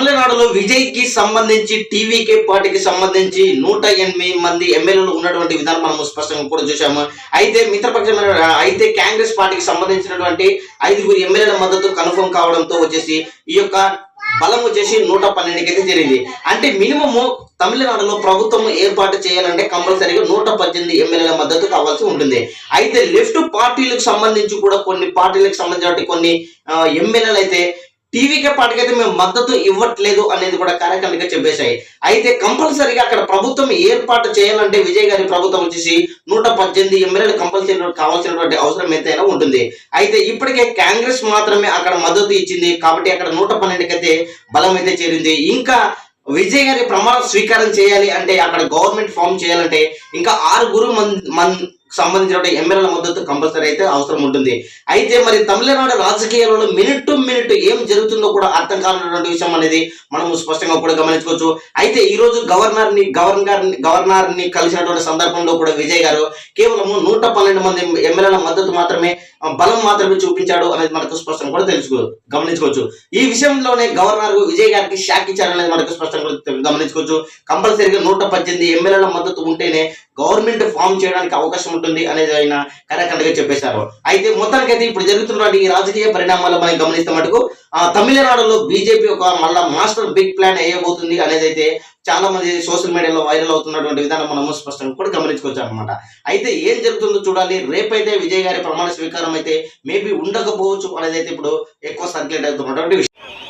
తమిళనాడులో విజయ్ కి సంబంధించి టీవీకే పార్టీకి సంబంధించి 108 మంది ఎమ్మెల్యేలు ఉన్నటువంటి విధానం మనం స్పష్టంగా కూడా చూసాము. అయితే మిత్రపక్షమైన అయితే కాంగ్రెస్ పార్టీకి సంబంధించినటువంటి 5 ఎమ్మెల్యేల మద్దతు కన్ఫర్మ్ కావడంతో వచ్చేసి ఈ యొక్క బలం వచ్చేసి 112కి అయితే జరిగింది. అంటే మినిమము తమిళనాడులో ప్రభుత్వం ఏర్పాటు చేయాలంటే కంపల్సరీగా 118 ఎమ్మెల్యేల మద్దతు కావాల్సి ఉంటుంది. అయితే లెఫ్ట్ పార్టీలకు సంబంధించి కూడా కొన్ని పార్టీలకు సంబంధించిన కొన్ని ఎమ్మెల్యేలు అయితే టీవీకే పార్టీకి అయితే మేము మద్దతు ఇవ్వట్లేదు అనేది కూడా కార్యక్రమంగా చెప్పేశాయి. అయితే కంపల్సరీగా అక్కడ ప్రభుత్వం ఏర్పాటు చేయాలంటే విజయ్ గారి ప్రభుత్వం వచ్చేసి 118 ఎమ్మెల్యేలు కంపల్సరీ కావాల్సినటువంటి అవసరం ఎంతైనా ఉంటుంది. అయితే ఇప్పటికే కాంగ్రెస్ మాత్రమే అక్కడ మద్దతు ఇచ్చింది కాబట్టి అక్కడ 112కి అయితే బలం అయితే చేరింది. ఇంకా విజయ్ గారి ప్రమాణ స్వీకారం చేయాలి అంటే అక్కడ గవర్నమెంట్ ఫామ్ చేయాలంటే ఇంకా 6 సంబంధించిన ఎమ్మెల్యేల మద్దతు కంపల్సరీ అయితే అవసరం ఉంటుంది. అయితే మరి తమిళనాడు రాజకీయాలలో మినిట్ టు మినిట్ ఏం జరుగుతుందో కూడా అర్థం కానటువంటి విషయం అనేది మనం స్పష్టంగా కూడా గమనించుకోవచ్చు. అయితే ఈ రోజు గవర్నర్ ని కలిసినటువంటి సందర్భంలో కూడా విజయ్ గారు కేవలం 112 మంది ఎమ్మెల్యేల మద్దతు మాత్రమే బలం మాత్రమే చూపించాడు అనేది మనకు స్పష్టంగా కూడా గమనించుకోవచ్చు. ఈ విషయంలోనే గవర్నర్ విజయ్ గారికి షాక్ ఇచ్చారనేది మనకు స్పష్టంగా గమనించుకోవచ్చు. కంపల్సరీగా 118 ఎమ్మెల్యేల మద్దతు ఉంటేనే గవర్నమెంట్ ఫామ్ చేయడానికి అవకాశం ఉంటుంది అనేది ఆయన కరెక్ట్గా చెప్పేశారు. అయితే మొత్తానికైతే ఇప్పుడు జరుగుతున్నటువంటి ఈ రాజకీయ పరిణామాలు మనం గమనిస్తే మటుకు తమిళనాడులో బీజేపీ ఒక మళ్ళా మాస్టర్ బిగ్ ప్లాన్ వేయబోతుంది అనేది అయితే చాలా మంది సోషల్ మీడియాలో వైరల్ అవుతున్నటువంటి విధానం మనము స్పష్టంగా కూడా గమనించుకోవచ్చు అనమాట. అయితే ఏం జరుగుతుందో చూడాలి. రేపైతే విజయ్ గారి ప్రమాణ స్వీకారం అయితే మేబీ ఉండకపోవచ్చు అనేది అయితే ఇప్పుడు ఎక్కువ సర్క్యులేట్ అవుతున్నటువంటి విషయం.